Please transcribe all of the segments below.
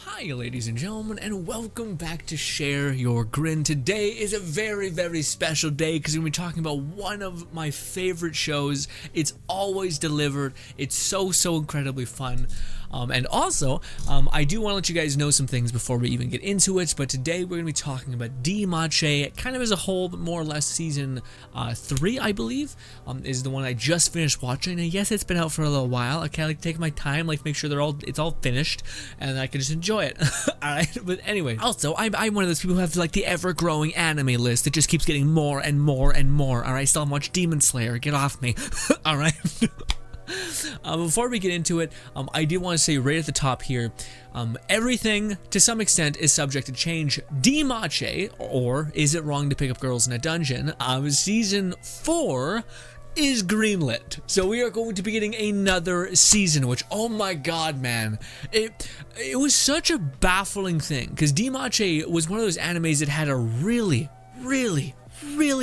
Hi ladies and gentlemen, and welcome back to Share Your Grin. Today is a very, very special day because we're going to be talking about one of my favorite shows. It's always delivered. It's so incredibly fun. And also, I do want to let you guys know some things before we even get into it, but today we're going to be talking about DanMachi kind of as a whole, but more or less season 3, I believe, is the one I just finished watching. And yes, it's been out for a little while. I kind of like take my time, like make sure it's all finished, and I can just enjoy it. Alright, but anyway, also, I'm one of those people who have like the ever-growing anime list that just keeps getting more and more and more. Alright, still haven't watched Demon Slayer, get off me. Alright. Before we get into it, I do want to say right at the top here, everything to some extent is subject to change. DanMachi, or Is It Wrong to Pick Up Girls in a Dungeon, season 4 is greenlit. So we are going to be getting another season, which, oh my god, man, it was such a baffling thing, because DanMachi was one of those animes that had a really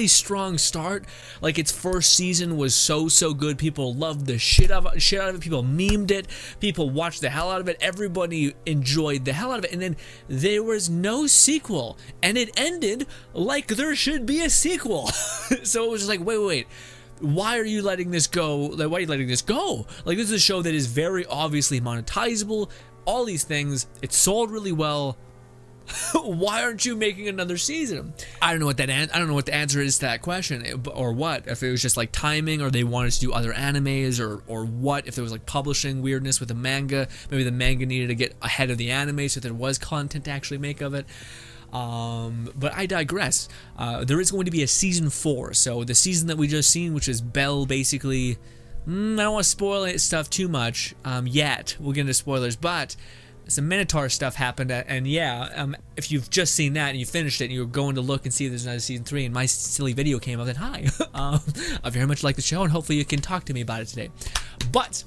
strong start. Like, its first season was so good. People loved the shit out of it. People memed it. People watched the hell out of it. Everybody enjoyed the hell out of it. And then there was no sequel, and it ended like there should be a sequel. So it was just like, wait. Why are you letting this go? Like, why are you letting this go? Like, this is a show that is very obviously monetizable. All these things. It sold really well. Why aren't you making another season? I don't know what the answer is to that question, or what, if it was just like timing, or they wanted to do other animes, or what, if there was like publishing weirdness with the manga. Maybe the manga needed to get ahead of the anime so there was content to actually make of it. But I digress. There is going to be a season 4, so the season that we just seen, which is Belle, basically, I don't want to spoil it stuff too much yet. We'll get into spoilers, but some Manator stuff happened, and yeah, if you've just seen that and you finished it and you're going to look and see if there's another season 3 and my silly video came up, then hi. I very much like the show, and hopefully you can talk to me about it today. But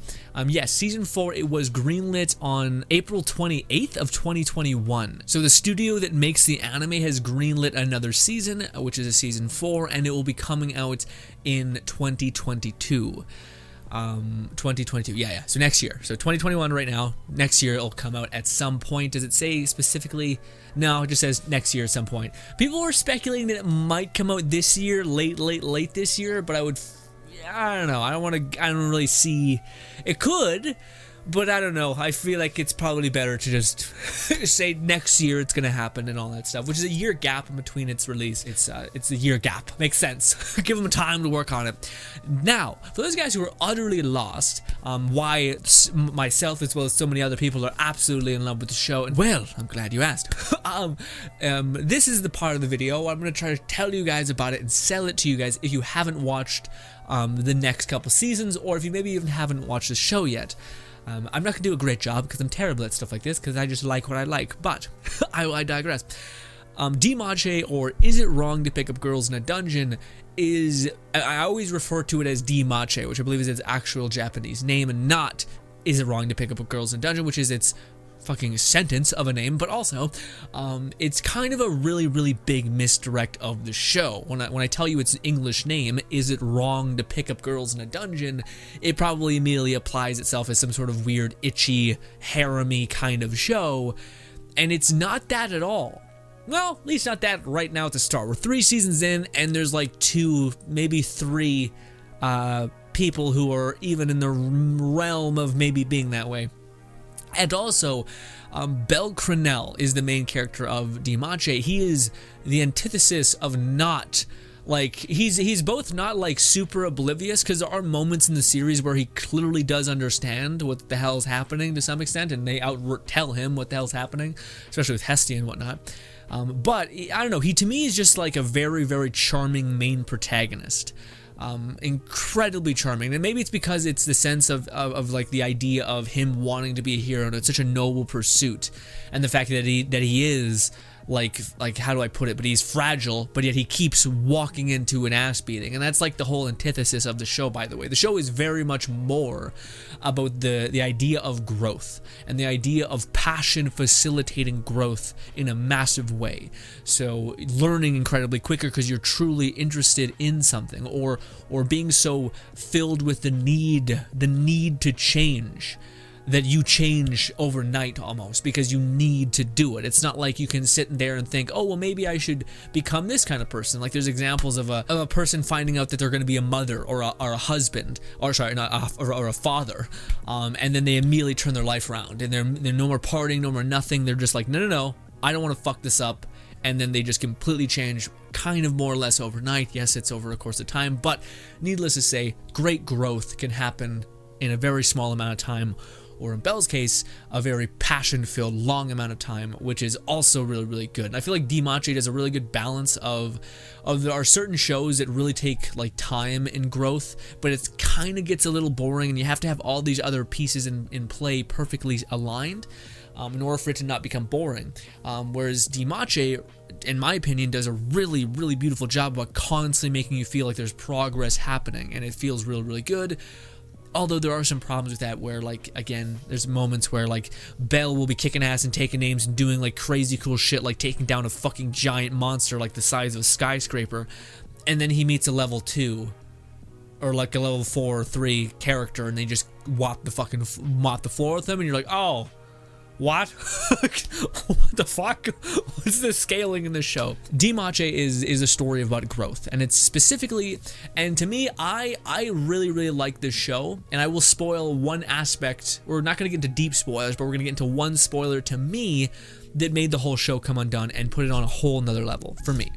yes, season 4, it was greenlit on April 28th of 2021. So the studio that makes the anime has greenlit another season, which is a season 4, and it will be coming out in 2022. 2022, yeah, so next year. So 2021 right now, next year it'll come out at some point. Does it say specifically? No, it just says next year at some point. People were speculating that it might come out this year, late this year, but I don't know, I don't really see, it could, but I don't know. I feel like it's probably better to just say next year it's gonna happen and all that stuff, which is a year gap in between its release. It's a year gap. Makes sense. Give them time to work on it. Now, for those guys who are utterly lost, why myself as well as so many other people are absolutely in love with the show, and well, I'm glad you asked. This is the part of the video where I'm gonna try to tell you guys about it and sell it to you guys if you haven't watched the next couple seasons, or if you maybe even haven't watched the show yet. I'm not going to do a great job because I'm terrible at stuff like this, because I just like what I like, but I digress. DanMachi, or Is It Wrong to Pick Up Girls in a Dungeon, is, I always refer to it as DanMachi, which I believe is its actual Japanese name, and not Is It Wrong to Pick Up Girls in a Dungeon, which is its fucking sentence of a name, but also it's kind of a really big misdirect of the show. When I tell you its English name, Is It Wrong to Pick Up Girls in a Dungeon, it probably immediately applies itself as some sort of weird, itchy, harem-y kind of show, and it's not that at all. Well, at least not that right now at the start. We're 3 seasons in, and there's like 2, maybe 3 people who are even in the realm of maybe being that way. And also, Belle is the main character of DanMachi. He is the antithesis of not, like, he's both not like super oblivious, because there are moments in the series where he clearly does understand what the hell's happening to some extent, and they tell him what the hell's happening, especially with Hestia and whatnot. But I don't know, he to me is just like a very charming main protagonist. Incredibly charming, and maybe it's because it's the sense of like the idea of him wanting to be a hero, and it's such a noble pursuit, and the fact that he is like how do I put it, but he's fragile, but yet he keeps walking into an ass beating, and that's like the whole antithesis of the show, by the way. The show is very much more about the idea of growth, and the idea of passion facilitating growth in a massive way. So learning incredibly quicker because you're truly interested in something, or being so filled with the need to change that you change overnight almost because you need to do it. It's not like you can sit there and think, oh, well, maybe I should become this kind of person. Like there's examples of a person finding out that they're going to be a mother or a husband, or sorry, or a father, and then they immediately turn their life around, and they're no more partying, no more nothing. They're just like, no, I don't want to fuck this up. And then they just completely change, kind of more or less overnight. Yes, it's over a course of time, but needless to say, great growth can happen in a very small amount of time, or in Belle's case, a very passion-filled, long amount of time, which is also really, really good. And I feel like DanMachi does a really good balance of there are certain shows that really take like time in growth, but it kind of gets a little boring, and you have to have all these other pieces in play perfectly aligned in order for it to not become boring. Whereas DanMachi, in my opinion, does a really, really beautiful job about constantly making you feel like there's progress happening, and it feels really, really good. Although there are some problems with that where, like, again, there's moments where, like, Belle will be kicking ass and taking names and doing, like, crazy cool shit, like taking down a fucking giant monster, like, the size of a skyscraper, and then he meets a level 2, or, like, a level 4 or 3 character, and they just mop the floor with them, and you're like, oh, what? What the fuck? What's the scaling in this show? DanMachi is a story about growth, and it's specifically, and to me, I really, really like this show, and I will spoil one aspect. We're not going to get into deep spoilers, but we're going to get into one spoiler to me that made the whole show come undone and put it on a whole nother level for me.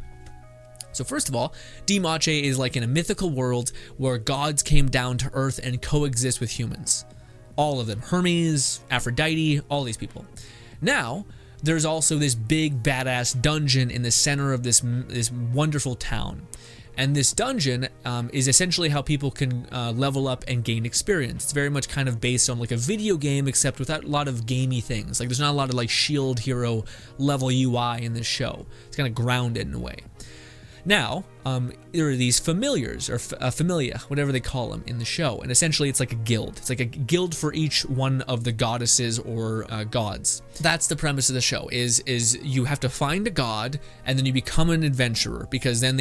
So first of all, DanMachi is like in a mythical world where gods came down to Earth and coexist with humans. All of them. Hermes, Aphrodite, all these people. Now, there's also this big badass dungeon in the center of this wonderful town. And this dungeon is essentially how people can level up and gain experience. It's very much kind of based on like a video game, except without a lot of gamey things. Like there's not a lot of like shield hero level UI in this show. It's kind of grounded in a way. Now, there are these familiars, or familia, whatever they call them in the show, and essentially it's like a guild. It's like a guild for each one of the goddesses or gods. That's the premise of the show, is you have to find a god, and then you become an adventurer, because then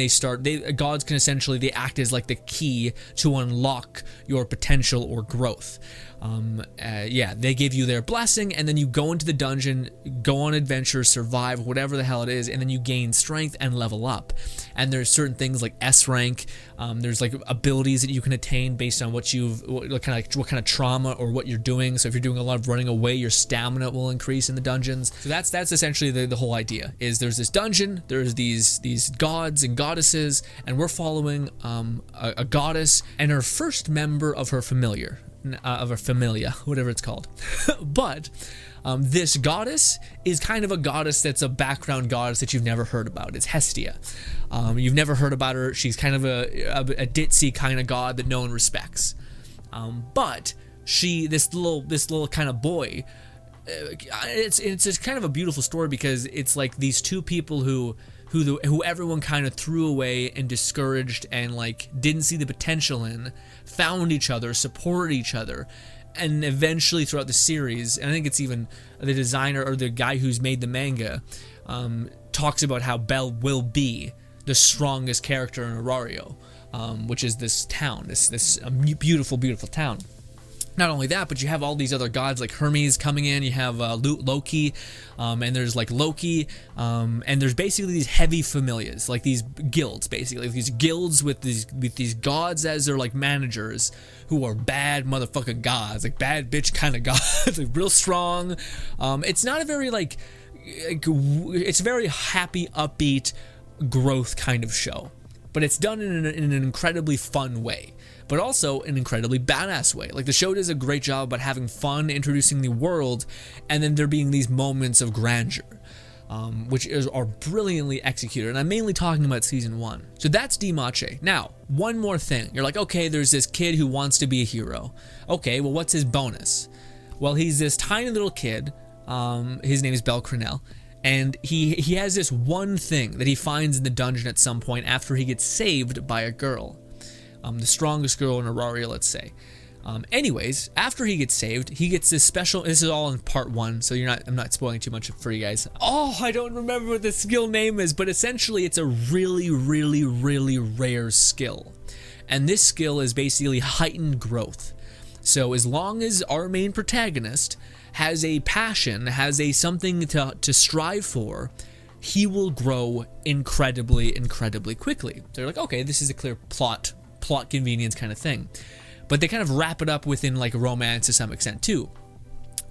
gods can essentially, they act as like the key to unlock your potential or growth. Yeah, they give you their blessing, and then you go into the dungeon, go on adventures, survive, whatever the hell it is, and then you gain strength and level up. And there's certain things like S rank. There's like abilities that you can attain based on what kind of trauma or what you're doing. So if you're doing a lot of running away, your stamina will increase in the dungeons. So that's essentially the whole idea. Is there's this dungeon, there's these gods and goddesses, and we're following a goddess and her first member of her familia, whatever it's called. But this goddess is kind of a goddess that's a background goddess that you've never heard about. It's Hestia. You've never heard about her. She's kind of a ditzy kind of god that no one respects. But this little kind of boy, it's kind of a beautiful story, because it's like these two people who everyone kind of threw away and discouraged and like didn't see the potential in, found each other, supported each other, and eventually throughout the series, and I think it's even the designer or the guy who's made the manga talks about how Belle will be the strongest character in Aurario, which is this town, this beautiful, beautiful town. Not only that, but you have all these other gods like Hermes coming in. You have Loki, and there's like Loki, and there's basically these heavy familias, like these guilds, basically like these guilds with these gods as their like managers, who are bad motherfucking gods, like bad bitch kind of gods, like real strong. It's not a very like, it's a very happy, upbeat growth kind of show, but it's done in an incredibly fun way, but also an incredibly badass way. Like the show does a great job about having fun, introducing the world, and then there being these moments of grandeur, which are brilliantly executed. And I'm mainly talking about season 1. So that's DanMachi. Now, one more thing. You're like, okay, there's this kid who wants to be a hero. Okay, well, what's his bonus? Well, he's this tiny little kid. His name is Belle, and he has this one thing that he finds in the dungeon at some point after he gets saved by a girl. The strongest girl in Aurario, let's say. Anyways, after he gets saved, he gets this special. This is all in part 1, so I'm not spoiling too much for you guys. Oh, I don't remember what the skill name is, but essentially it's a really, really, really rare skill, and this skill is basically heightened growth. So as long as our main protagonist has a passion, has a something to strive for, he will grow incredibly quickly. They're like, okay, this is a clear plot convenience kind of thing. But they kind of wrap it up within like romance to some extent too.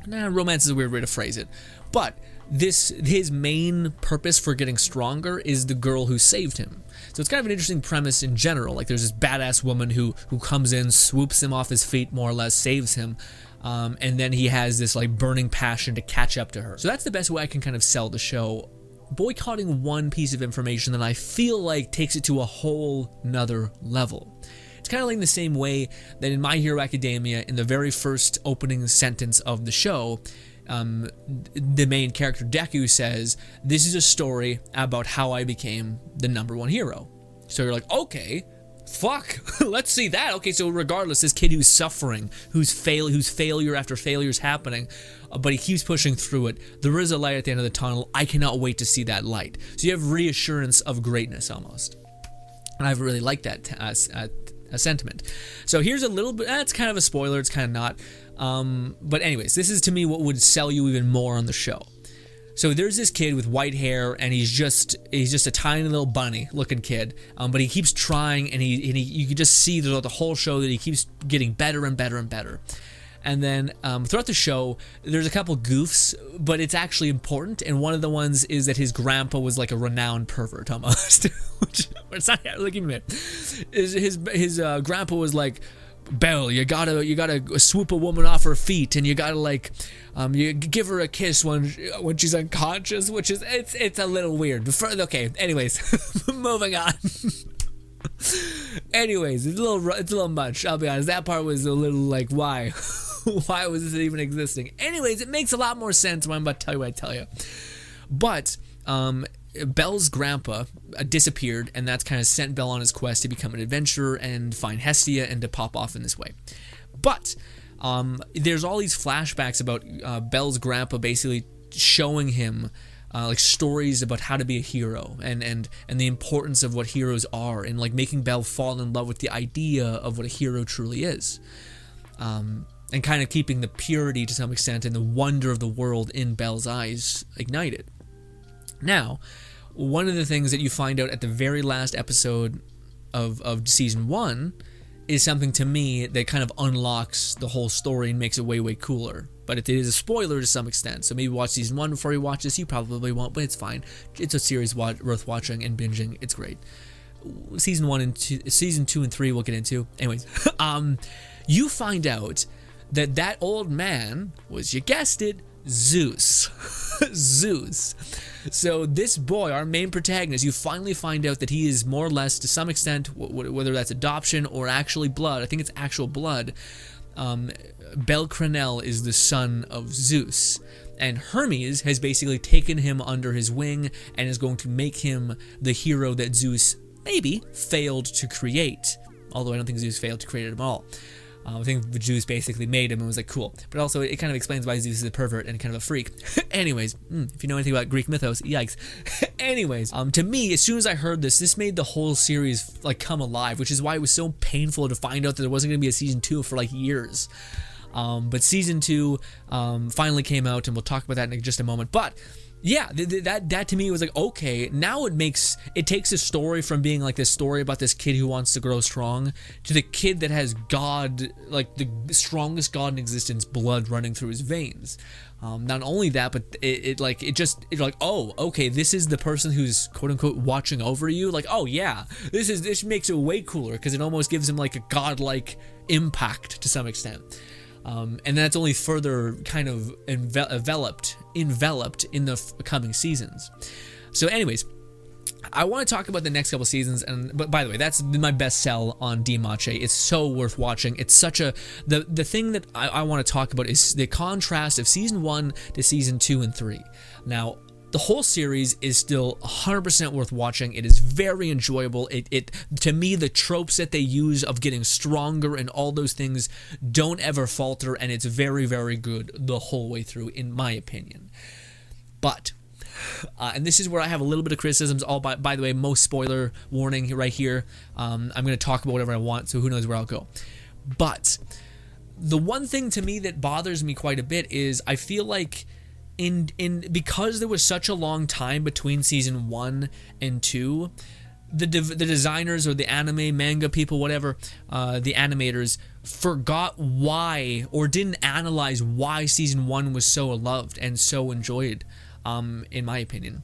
Romance is a weird way to phrase it. But his main purpose for getting stronger is the girl who saved him. So it's kind of an interesting premise in general. Like there's this badass woman who comes in, swoops him off his feet, more or less, saves him. And then he has this like burning passion to catch up to her. So that's the best way I can kind of sell the show. Boycotting one piece of information that I feel like takes it to a whole nother level. It's kind of like in the same way that in My Hero Academia, in the very first opening sentence of the show, the main character Deku says, "This is a story about how I became the #1 hero." So you're like, okay, fuck, let's see that. Okay, so regardless, this kid who's suffering, whose failure after failure is happening, but he keeps pushing through it. There is a light at the end of the tunnel. I cannot wait to see that light. So you have reassurance of greatness almost. And I've really liked that a sentiment. So here's a little bit, it's kind of a spoiler, it's kind of not. But anyways, this is to me what would sell you even more on the show. So there's this kid with white hair, and he's just a tiny little bunny looking kid, but he keeps trying, and you can just see throughout the whole show that he keeps getting better and better and better. And then throughout the show, there's a couple goofs, but it's actually important. And one of the ones is that his grandpa was like a renowned pervert almost. Which it's not like his grandpa was like, "Belle, you gotta swoop a woman off her feet, and you gotta like, you give her a kiss when she's unconscious," which is it's a little weird. Okay, anyways, moving on. Anyways, it's a little much. I'll be honest. That part was a little like, why? Why was this even existing? Anyways, it makes a lot more sense when I'm about to tell you what I tell you. But Belle's grandpa disappeared, and that's kind of sent Belle on his quest to become an adventurer and find Hestia and to pop off in this way. But there's all these flashbacks about Belle's grandpa basically showing him like stories about how to be a hero and the importance of what heroes are, and like making Belle fall in love with the idea of what a hero truly is. And kind of keeping the purity to some extent and the wonder of the world in Belle's eyes ignited. Now, one of the things that you find out at the very last episode of season 1 is something to me that kind of unlocks the whole story and makes it way cooler. But it is a spoiler to some extent, so maybe watch season 1 before you watch this. You probably won't, but it's fine. It's a series worth watching and binging. It's great. Season 2 and 3 we'll get into. Anyways, you find out that old man was, you guessed it, Zeus. Zeus. So this boy, our main protagonist, you finally find out that he is more or less, to some extent, whether that's adoption or actually blood, I think it's actual blood, Belle is the son of Zeus. And Hermes has basically taken him under his wing and is going to make him the hero that Zeus maybe failed to create. Although I don't think Zeus failed to create him at all. I think Zeus basically made him and was like, cool. But also, it kind of explains why Zeus is a pervert and kind of a freak. Anyways, if you know anything about Greek mythos, yikes. Anyways, to me, as soon as I heard this made the whole series like come alive, which is why it was so painful to find out that there wasn't going to be a season 2 for like years. But season 2 finally came out, and we'll talk about that in just a moment. But yeah, that to me was like, okay, now it takes a story from being like this story about this kid who wants to grow strong to the kid that has God, like the strongest God in existence, blood running through his veins. Not only that, but it like, oh, okay, this is the person who's quote unquote watching over you. Like, oh yeah, this makes it way cooler because it almost gives him like a godlike impact to some extent. And that's only further kind of enveloped in the coming seasons. So anyways, I want to talk about the next couple seasons, but by the way, that's my best sell on DanMachi. It's so worth watching. It's such the thing that I want to talk about is the contrast of season 1 to season 2 and 3. Now, the whole series is still 100% worth watching. It is very enjoyable. It to me, the tropes that they use of getting stronger and all those things don't ever falter, and it's very good the whole way through, in my opinion. But and this is where I have a little bit of criticisms. All by the way, most spoiler warning right here. I'm going to talk about whatever I want, so who knows where I'll go. But The one thing to me that bothers me quite a bit is I feel like in because there was such a long time between season 1 and 2, the designers or the anime manga people, whatever, the animators forgot why, or didn't analyze why season 1 was so loved and so enjoyed, in my opinion.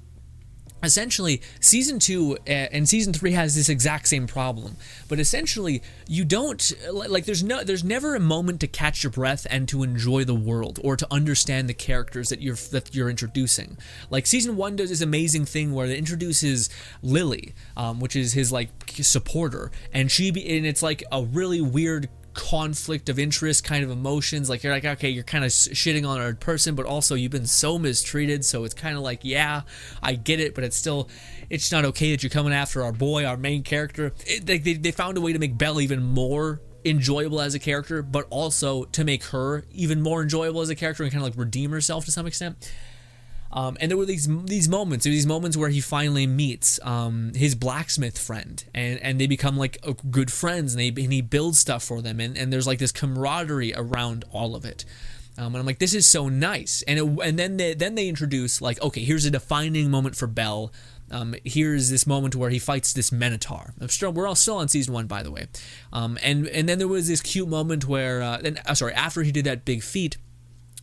Essentially, season 2 and season 3 has this exact same problem, but essentially you don't, like, there's never a moment to catch your breath and to enjoy the world or to understand the characters that you're introducing. Like, season 1 does this amazing thing where it introduces Lily, which is his like supporter, and it's like a really weird conflict of interest kind of emotions. Like, you're like, okay, you're kind of shitting on our person, but also you've been so mistreated, so it's kind of like, yeah, I get it, but it's not okay that you're coming after our boy, our main character. They found a way to make Belle even more enjoyable as a character, but also to make her even more enjoyable as a character and kind of like redeem herself to some extent. And there were these moments where he finally meets his blacksmith friend, and they become like good friends, and he builds stuff for them, and there's like this camaraderie around all of it. And I'm like, this is so nice. And then they introduce, like, okay, here's a defining moment for Belle. Here's this moment where he fights this Manator. We're all still on season 1, by the way. And then there was this cute moment where after he did that big feat,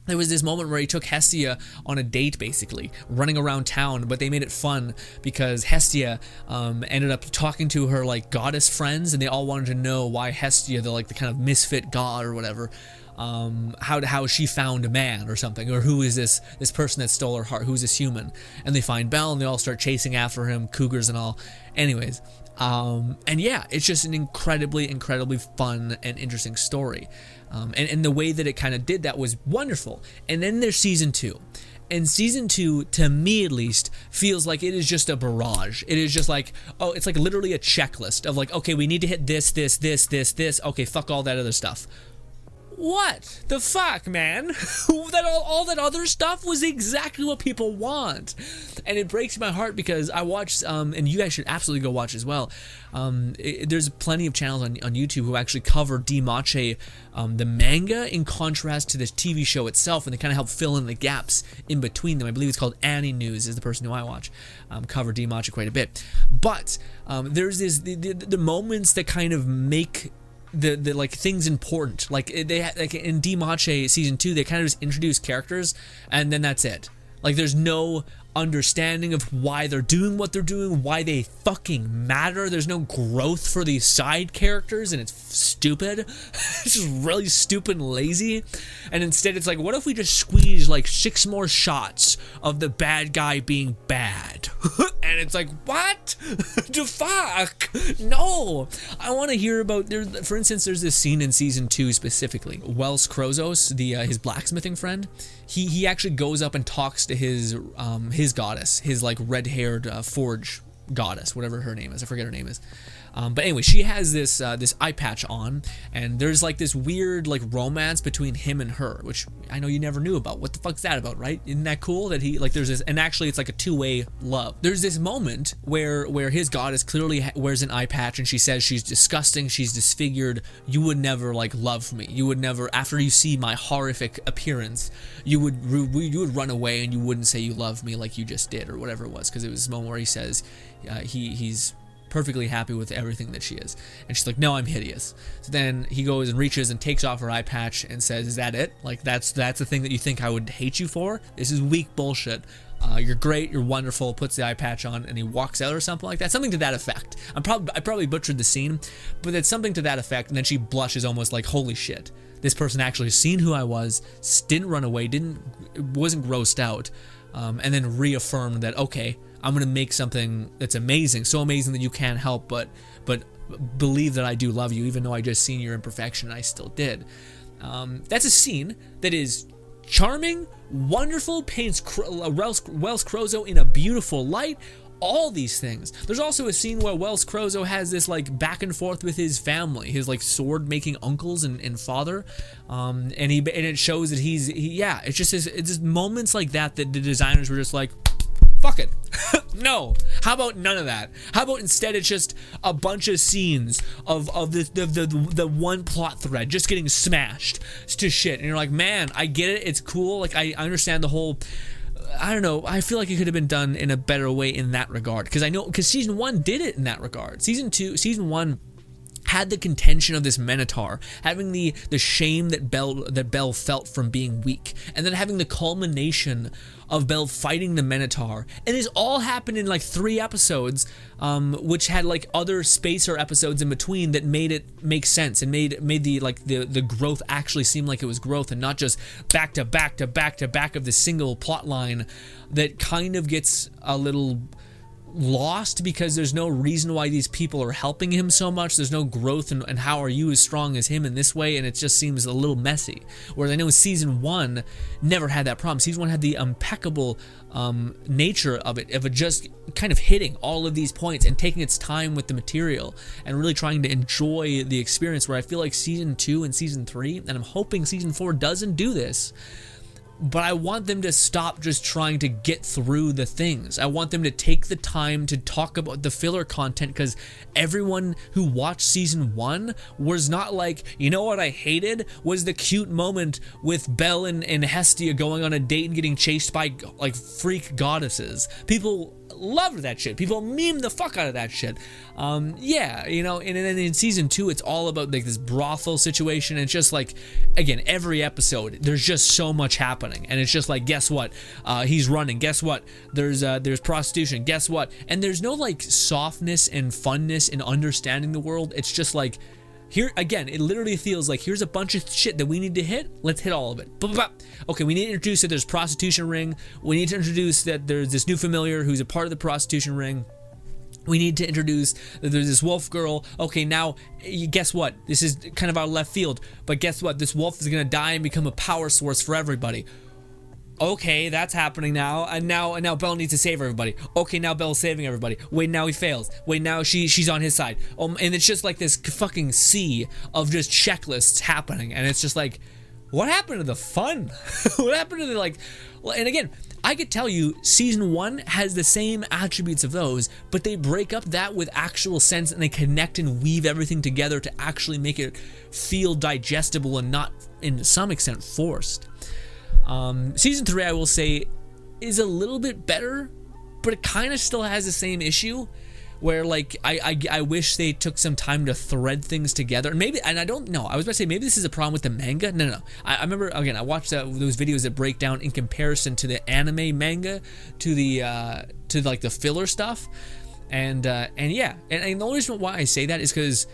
there was this moment where he took Hestia on a date, basically, running around town, but they made it fun because Hestia ended up talking to her, like, goddess friends, and they all wanted to know why Hestia, the kind of misfit god or whatever, how she found a man or something, or who is this person that stole her heart, who's this human, and they find Belle, and they all start chasing after him, cougars and all. Anyways, and yeah, it's just an incredibly fun and interesting story. And the way that it kind of did that was wonderful. And then there's season 2. And season 2, to me at least, feels like it is just a barrage. It is just like, oh, it's like literally a checklist of like, okay, we need to hit this. Okay, fuck all that other stuff. What the fuck, man? all that other stuff was exactly what people want, and it breaks my heart because I watched, and you guys should absolutely go watch as well. There's plenty of channels on YouTube who actually cover DanMachi, the manga, in contrast to the TV show itself, and they kind of help fill in the gaps in between them. I believe it's called Annie News is the person who I watch, cover DanMachi quite a bit. But there's the moments that kind of make the like things important. Like in DanMachi season 2, they kind of just introduce characters and then that's it. Like, there's no understanding of why they're doing what they're doing, why they fucking matter. There's no growth for these side characters, and it's stupid. It's just really stupid and lazy. And instead, it's like, what if we just squeeze like 6 more shots of the bad guy being bad? And it's like, what the fuck? No, I want to hear about there. For instance, there's this scene in season 2 specifically. Wells Krozos, his blacksmithing friend, he actually goes up and talks to his goddess, his like red-haired forge goddess, whatever her name is. I forget her name is. But anyway, she has this eye patch on, and there's like this weird like romance between him and her, which I know you never knew about. What the fuck's that about, right? Isn't that cool that he like there's this, and actually it's like a two-way love. There's this moment where his goddess clearly wears an eye patch, and she says she's disgusting, she's disfigured. You would never like love me. You would never, after you see my horrific appearance, you would run away and you wouldn't say you love me like you just did, or whatever it was, because it was this moment where he says he's perfectly happy with everything that she is, and she's like, no, I'm hideous. So then he goes and reaches and takes off her eye patch and says, is that it? Like, that's the thing that you think I would hate you for? This is weak bullshit. You're great, you're wonderful. Puts the eye patch on and he walks out or something like that, something to that effect. I probably butchered the scene, but it's something to that effect. And then she blushes, almost like, holy shit, this person actually seen who I was, didn't run away, wasn't grossed out, and then reaffirmed that, okay, I'm gonna make something that's amazing, so amazing that you can't help but believe that I do love you, even though I just seen your imperfection and I still did. That's a scene that is charming, wonderful, paints Wells Krozo in a beautiful light. All these things. There's also a scene where Wells Krozo has this like back and forth with his family, his like sword making uncles and father, and it shows that it's just moments like that the designers were just like, Fuck it. No. How about none of that? How about instead it's just a bunch of scenes of the one plot thread just getting smashed to shit, and you're like, man, I get it. It's cool. Like I understand the whole. I don't know. I feel like it could have been done in a better way in that regard, because season 1 did it in that regard. Season 1 had the contention of this Manator, having the shame that Belle felt from being weak, and then having the culmination of Belle fighting the Manator, and this all happened in like 3 episodes, which had like other spacer episodes in between that made it make sense and made the growth actually seem like it was growth and not just back to back to back to back of the single plot line that kind of gets a little lost because there's no reason why these people are helping him so much. There's no growth and how are you as strong as him in this way, and it just seems a little messy. Whereas I know season 1 never had that problem. Season 1 had the impeccable nature of it just kind of hitting all of these points and taking its time with the material and really trying to enjoy the experience, where I feel like season 2 and season 3, and I'm hoping season 4 doesn't do this, but I want them to stop just trying to get through the things. I want them to take the time to talk about the filler content, because everyone who watched season 1 was not like, you know what I hated was the cute moment with Belle and Hestia going on a date and getting chased by like freak goddesses. People loved that shit. People meme the fuck out of that shit. Yeah, you know, and then in season 2, it's all about like this brothel situation. It's just like, again, every episode, there's just so much happening, and it's just like, guess what? He's running. Guess what? There's prostitution. Guess what? And there's no like softness and funness in understanding the world. It's just like, here again, it literally feels like here's a bunch of shit that we need to hit. Let's hit all of it. Okay, we need to introduce that there's prostitution ring. We need to introduce that there's this new familiar who's a part of the prostitution ring. We need to introduce that there's this wolf girl. Okay, now guess what? This is kind of our left field, but guess what? This wolf is gonna die and become a power source for everybody. Okay, that's happening now, and now Belle needs to save everybody. Okay, now Belle's saving everybody. Wait, now he fails. Wait, now she's on his side. And it's just like this fucking sea of just checklists happening, and it's just like, what happened to the fun? What happened to the like? And again, I could tell you, season 1 has the same attributes of those, but they break up that with actual sense, and they connect and weave everything together to actually make it feel digestible and not, in some extent, forced. Season 3, I will say, is a little bit better, but it kind of still has the same issue where like I wish they took some time to thread things together. Maybe, and I don't know, I was about to say maybe this is a problem with the manga. No. I remember, again, I watched those videos that break down in comparison to the anime manga to the to like the filler stuff, and yeah, and the only reason why I say that is because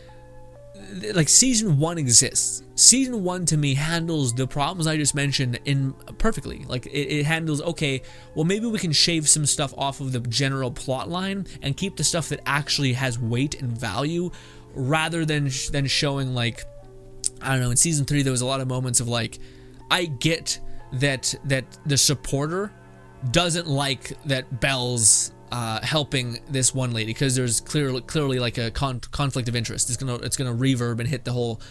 like season 1 exists. Season 1 to me handles the problems I just mentioned in perfectly. Like it handles, okay, well maybe we can shave some stuff off of the general plot line and keep the stuff that actually has weight and value, rather than showing like, I don't know, in season 3 there was a lot of moments of like, I get that the supporter doesn't like that Belle's helping this one lady, because there's clearly like a conflict of interest. It's gonna reverb and hit the whole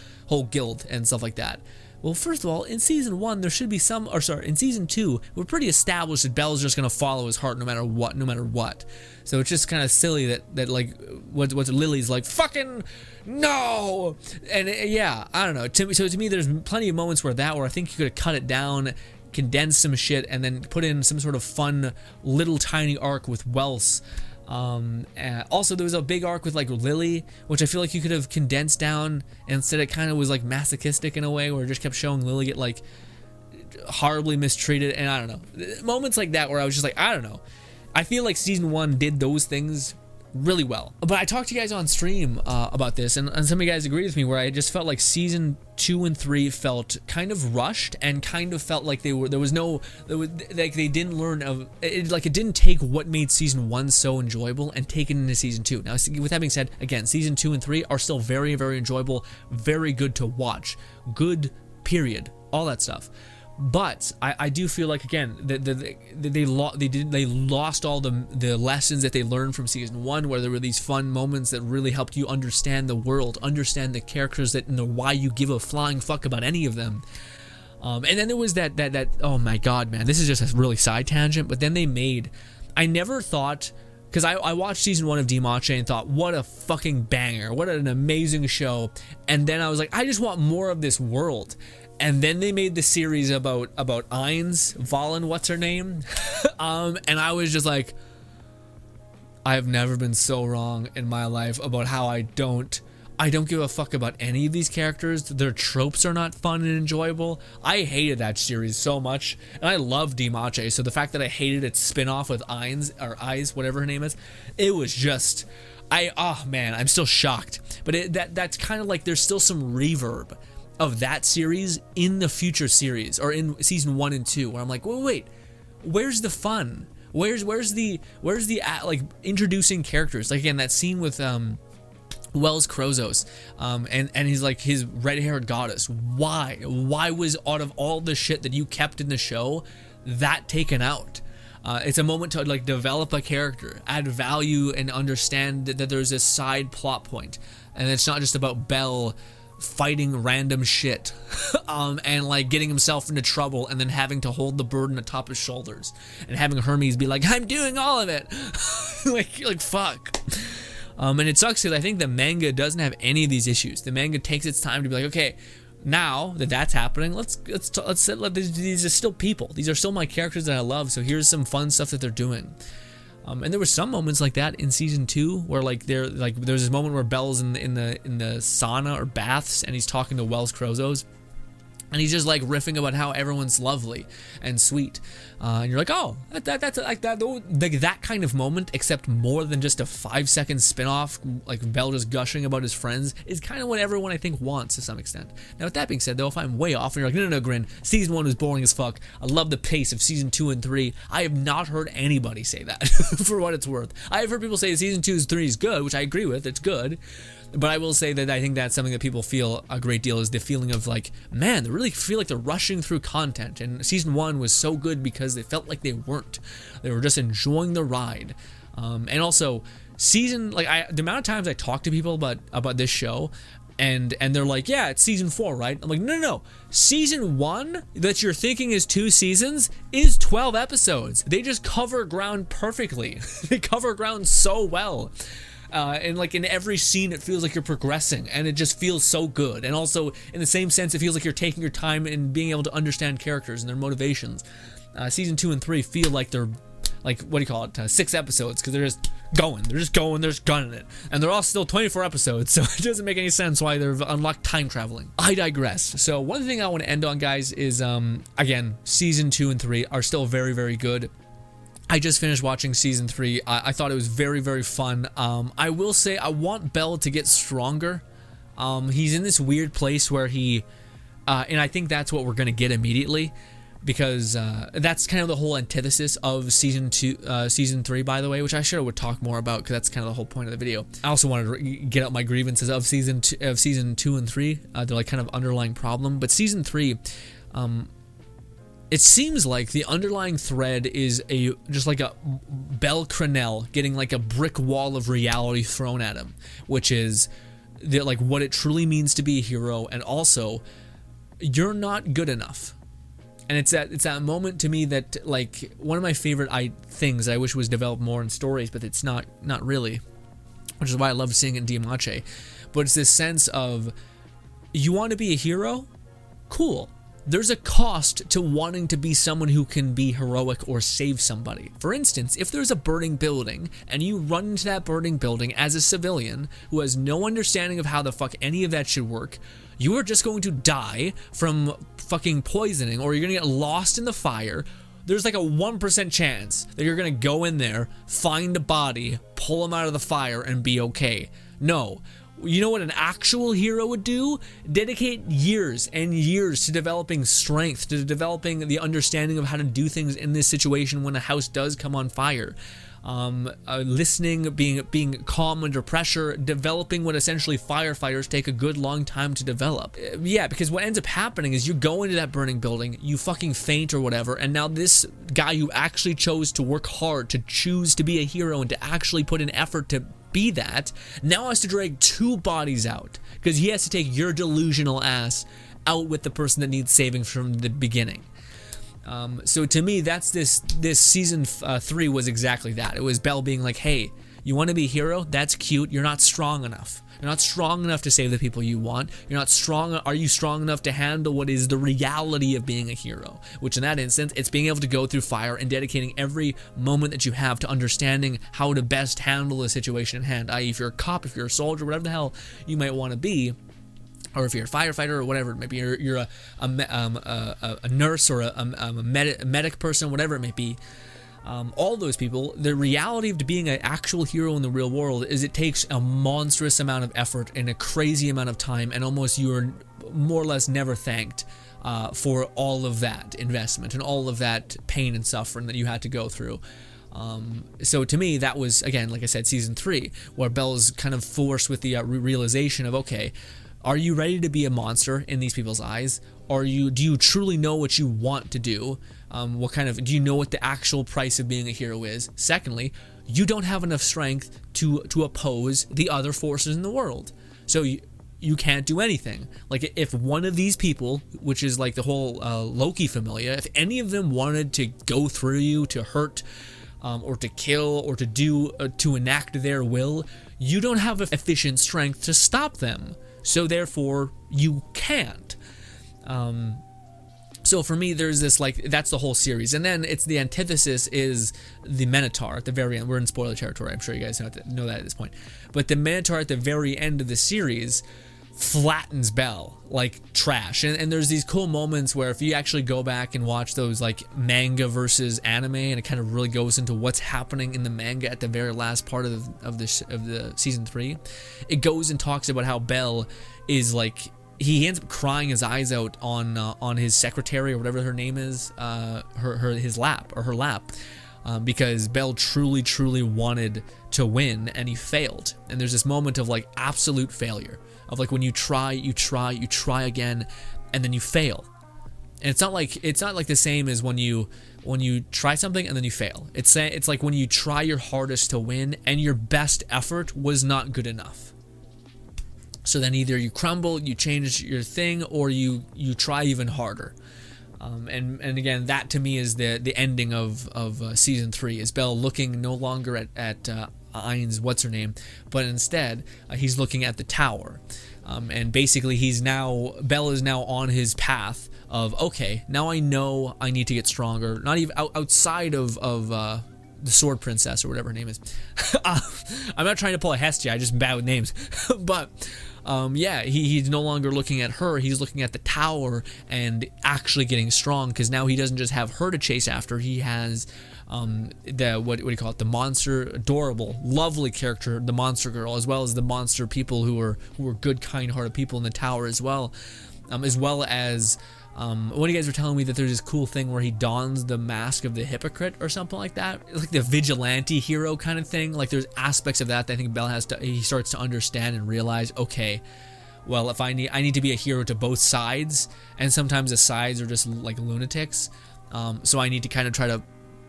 guild and stuff like that. Well, first of all, in season 1 there should be some, or sorry, in season 2 we're pretty established that Belle's just gonna follow his heart no matter what. So it's just kind of silly that like what Lily's like, fucking no, and yeah, I don't know. So to me, there's plenty of moments where I think you could have cut it down, condense some shit, and then put in some sort of fun little tiny arc with Wells. Also, there was a big arc with like Lily, which I feel like you could have condensed down, and instead it kind of was like masochistic in a way, where it just kept showing Lily get like horribly mistreated. And I don't know, moments like that where I was just like, I don't know, I feel like season 1 did those things really well. But I talked to you guys on stream about this, and some of you guys agreed with me, where I just felt like season 2 and 3 felt kind of rushed, and kind of felt like they didn't learn of it, like it didn't take what made season 1 so enjoyable and take it into season 2. Now, with that being said, again, season 2 and 3 are still very, very enjoyable, very good to watch, good period, all that stuff. But I do feel like, again, they lost all the lessons that they learned from season 1, where there were these fun moments that really helped you understand the world, understand the characters, and why you give a flying fuck about any of them. And then there was that oh my god, man, this is just a really side tangent, but then they made I never thought, because I watched season 1 of DanMachi and thought, what a fucking banger, what an amazing show. And then I was like, I just want more of this world. And then they made the series about Ainz, Valen, what's her name? And I was just like, I have never been so wrong in my life about how I don't give a fuck about any of these characters. Their tropes are not fun and enjoyable. I hated that series so much, and I love DanMachi, so the fact that I hated its spin-off with Ainz, or Eyes, whatever her name is, it was just, oh man, I'm still shocked. But that's kind of like, there's still some reverb of that series in the future series, or in season 1 and 2, where I'm like, wait, where's the fun? Where's the like introducing characters? Like, again, that scene with Wells Krozos, and he's like his red-haired goddess. Why was, out of all the shit that you kept in the show, that taken out? It's a moment to like develop a character, add value, and understand that there's a side plot point, and it's not just about Belle fighting random shit and like getting himself into trouble and then having to hold the burden atop his shoulders and having Hermes be like, I'm doing all of it. like fuck. And it sucks because I think the manga doesn't have any of these issues. The manga takes its time to be like, okay, now that that's happening, let's these are still people. These are still my characters that I love. So here's some fun stuff that they're doing. And there were some moments like that in season 2 where like there's this moment where Belle's in the sauna or baths and he's talking to Wells Krozos. And he's just like riffing about how everyone's lovely and sweet, and you're like, oh, that's like that kind of moment, except more than just a 5-second spin-off, like Belle just gushing about his friends, is kind of what everyone I think wants to some extent. Now, with that being said, though, if I'm way off and you're like, no, Grin, season 1 was boring as fuck, I love the pace of season 2 and 3, I have not heard anybody say that. For what it's worth, I have heard people say season 2 and 3 is good, which I agree with, it's good. But I will say that I think that's something that people feel a great deal, is the feeling of like, man, they really feel like they're rushing through content. And season 1 was so good because they felt like they weren't. They were just enjoying the ride. And also, the amount of times I talk to people about this show, and they're like, yeah, it's season 4, right? I'm like, no. Season 1 that you're thinking is 2 seasons is 12 episodes. They just cover ground perfectly. They cover ground so well. And like in every scene it feels like you're progressing, and it just feels so good. And also in the same sense, it feels like you're taking your time and being able to understand characters and their motivations. Season 2 and 3 feel like they're like, what do you call it, 6 episodes, because they're just going, they're just gunning it, and they're all still 24 episodes, so it doesn't make any sense why they've unlocked time traveling. I digress. So one thing I want to end on, guys, is again, season 2 and 3 are still very, very good. I just finished watching season 3. I thought it was very, very fun. I will say I want Belle to get stronger. He's in this weird place where he, and I think that's what we're going to get immediately, because that's kind of the whole antithesis of season 3, by the way, which I sure would talk more about, because that's kind of the whole point of the video. I also wanted to get out my grievances of season 2 and 3. They're like kind of underlying problem, but season 3, it seems like the underlying thread is just like a Belle Crenell getting like a brick wall of reality thrown at him, which is like what it truly means to be a hero, and also you're not good enough. And it's that moment to me that, like, one of my favorite things I wish was developed more in stories, but it's not really, which is why I love seeing it in DanMachi. But it's this sense of, you want to be a hero? Cool. There's a cost to wanting to be someone who can be heroic or save somebody. For instance, if there's a burning building and you run into that burning building as a civilian who has no understanding of how the fuck any of that should work, you are just going to die from fucking poisoning, or you're gonna get lost in the fire. There's like a 1% chance that you're gonna go in there, find a body, pull him out of the fire, and be okay. No. You know what an actual hero would do? Dedicate years and years to developing strength, to developing the understanding of how to do things in this situation when a house does come on fire. Listening, being calm under pressure, developing what essentially firefighters take a good long time to develop. Yeah, because what ends up happening is you go into that burning building, you fucking faint or whatever, and now this guy who actually chose to work hard, to choose to be a hero and to actually put in effort to be that, now has to drag 2 bodies out, because he has to take your delusional ass out with the person that needs saving from the beginning. So to me, that's this season 3 was exactly that. It was Belle being like, hey, you want to be a hero? That's cute. You're not strong enough. You're not strong enough to save the people you want. You're not strong. Are you strong enough to handle what is the reality of being a hero? Which in that instance, it's being able to go through fire and dedicating every moment that you have to understanding how to best handle the situation at hand. I.e., if you're a cop, if you're a soldier, whatever the hell you might want to be, or if you're a firefighter or whatever, maybe you're a nurse or a medic person, whatever it may be. All those people, the reality of being an actual hero in the real world is it takes a monstrous amount of effort and a crazy amount of time, and almost you're more or less never thanked for all of that investment and all of that pain and suffering that you had to go through. So to me, that was, again, like I said, season 3, where Belle's kind of forced with the realization of, okay, are you ready to be a monster in these people's eyes? Do you truly know what you want to do? Do you know what the actual price of being a hero is? Secondly, you don't have enough strength to oppose the other forces in the world. So you can't do anything. Like, if one of these people, which is like the whole Loki familia, if any of them wanted to go through you, to hurt, or to kill, or to enact their will, you don't have efficient strength to stop them. So therefore, you can't. So for me, there's this, like, that's the whole series. And then it's the antithesis is the Manator at the very end. We're in spoiler territory. I'm sure you guys know that at this point. But the Manator at the very end of the series flattens Belle like trash. And there's these cool moments where if you actually go back and watch those, like, manga versus anime, and it kind of really goes into what's happening in the manga at the very last part of the season 3, it goes and talks about how Belle is like, he ends up crying his eyes out on his secretary or whatever her name is, her lap, because Belle truly wanted to win and he failed. And there's this moment of, like, absolute failure, of, like, when you try again, and then you fail. And it's not like the same as when you try something and then you fail. It's like when you try your hardest to win and your best effort was not good enough. So then either you crumble, you change your thing, or you try even harder. And again, that to me is the ending of season 3, is Belle looking no longer at Ain's what's her name, but instead he's looking at the tower. And basically Belle is now on his path of, okay, now I know I need to get stronger, not even outside of the Sword Princess or whatever her name is. I'm not trying to pull a Hestia, I just bad with names. But yeah, he's no longer looking at her, he's looking at the tower and actually getting strong, because now he doesn't just have her to chase after, he has the what do you call it, the monster, adorable, lovely character, the monster girl, as well as the monster people who are good, kind-hearted people in the tower as well as one of you guys were telling me that there's this cool thing where he dons the mask of the hypocrite or something like that. It's like the vigilante hero kind of thing. Like, there's aspects of that I think Belle he starts to understand and realize, okay, well, if I need to be a hero to both sides, and sometimes the sides are just like lunatics. So I need to kind of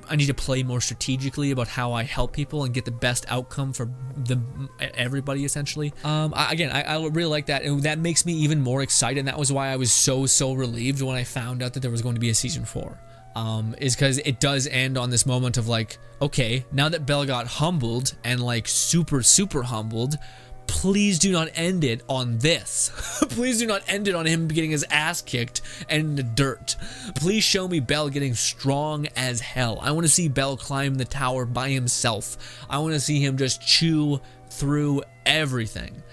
I need to play more strategically about how I help people and get the best outcome for everybody, essentially. I really like that, and that makes me even more excited, and that was why I was so relieved when I found out that there was going to be a season 4. Is because it does end on this moment of, like, okay, now that Belle got humbled, and, like, super humbled, please do not end it on this. Please do not end it on him getting his ass kicked and in the dirt. Please show me Belle getting strong as hell. I want to see Belle climb the tower by himself. I want to see him just chew through everything.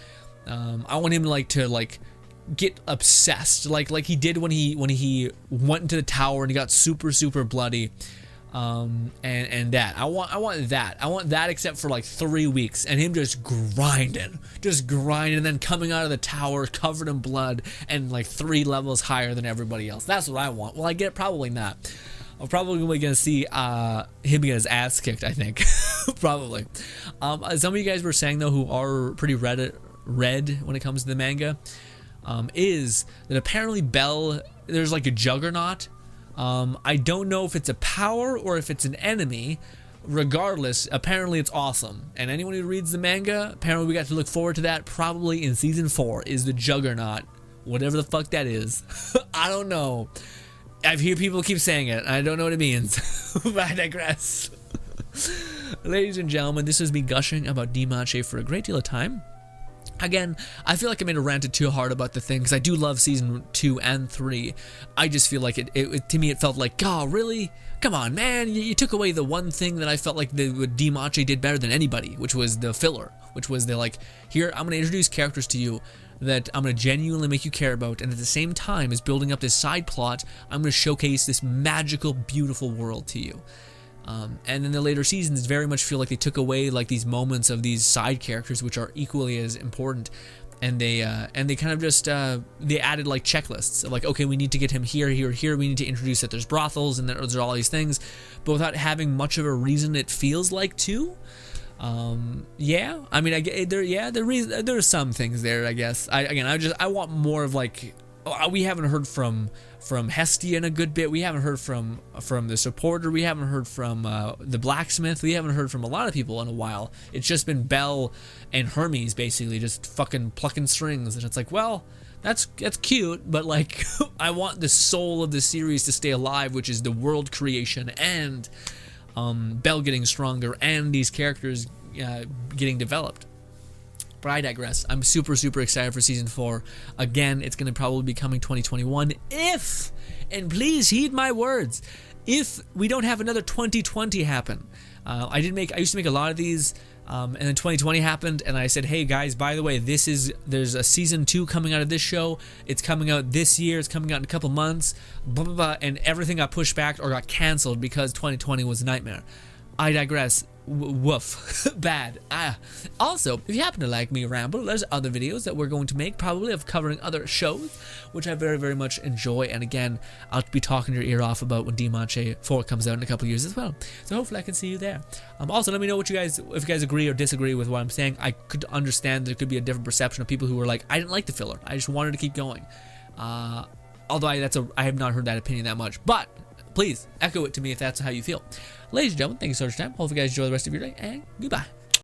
I want him to get obsessed, like he did when he went into the tower and he got super bloody. And that I want that, except for like 3 weeks, and him just grinding, and then coming out of the tower covered in blood and like 3 levels higher than everybody else. That's what I want. Well, I get probably not. I'm probably gonna see him get his ass kicked, I think. Probably. Some of you guys were saying, though, who are pretty read when it comes to the manga, is that apparently Belle, there's like a juggernaut. I don't know if it's a power or if it's an enemy. Regardless, apparently it's awesome. And anyone who reads the manga, apparently we got to look forward to that probably in season 4, is the juggernaut. Whatever the fuck that is. I don't know. I've heard people keep saying it. I don't know what it means. But I digress. Ladies and gentlemen, this has me gushing about DanMachi for a great deal of time. Again, I feel like I made a ranted too hard about the thing, because I do love season 2 and 3. I just feel like it to me it felt like, God, really? Come on, man, you took away the one thing that I felt like DanMachi did better than anybody, which was the filler, which was the like, here, I'm going to introduce characters to you that I'm going to genuinely make you care about, and at the same time as building up this side plot, I'm going to showcase this magical, beautiful world to you. And in the later seasons, very much feel like they took away like these moments of these side characters, which are equally as important, and they kind of just they added like checklists of like, okay, we need to get him here, here, here. We need to introduce that there's brothels and there's all these things, but without having much of a reason. It feels like to. Yeah, I mean, there's some things there, I guess. I want more of like, we haven't heard from Hestia in a good bit. We haven't heard from the supporter. We haven't heard from the blacksmith. We haven't heard from a lot of people in a while. It's just been Belle and Hermes basically just fucking plucking strings, and it's like, well, that's cute, but like, I want the soul of the series to stay alive, which is the world creation and Belle getting stronger and these characters getting developed. But I digress. I'm super, super excited for season 4. Again, it's going to probably be coming 2021 if, and please heed my words, if we don't have another 2020 happen. I used to make a lot of these, and then 2020 happened, and I said, hey guys, by the way, there's a season 2 coming out of this show. It's coming out this year. It's coming out in a couple months, blah, blah, blah, and everything got pushed back or got canceled because 2020 was a nightmare. I digress. Woof. Bad. Also, if you happen to like me ramble, there's other videos that we're going to make, probably of covering other shows, which I very, very much enjoy. And again, I'll be talking your ear off about when DanMachi 4 comes out in a couple of years as well. So hopefully I can see you there. Also, let me know if you guys agree or disagree with what I'm saying. I could understand there could be a different perception of people who were like, I didn't like the filler. I just wanted to keep going. Although I have not heard that opinion that much, but please echo it to me if that's how you feel. Ladies and gentlemen, thank you so much for your time. Hope you guys enjoy the rest of your day, and goodbye.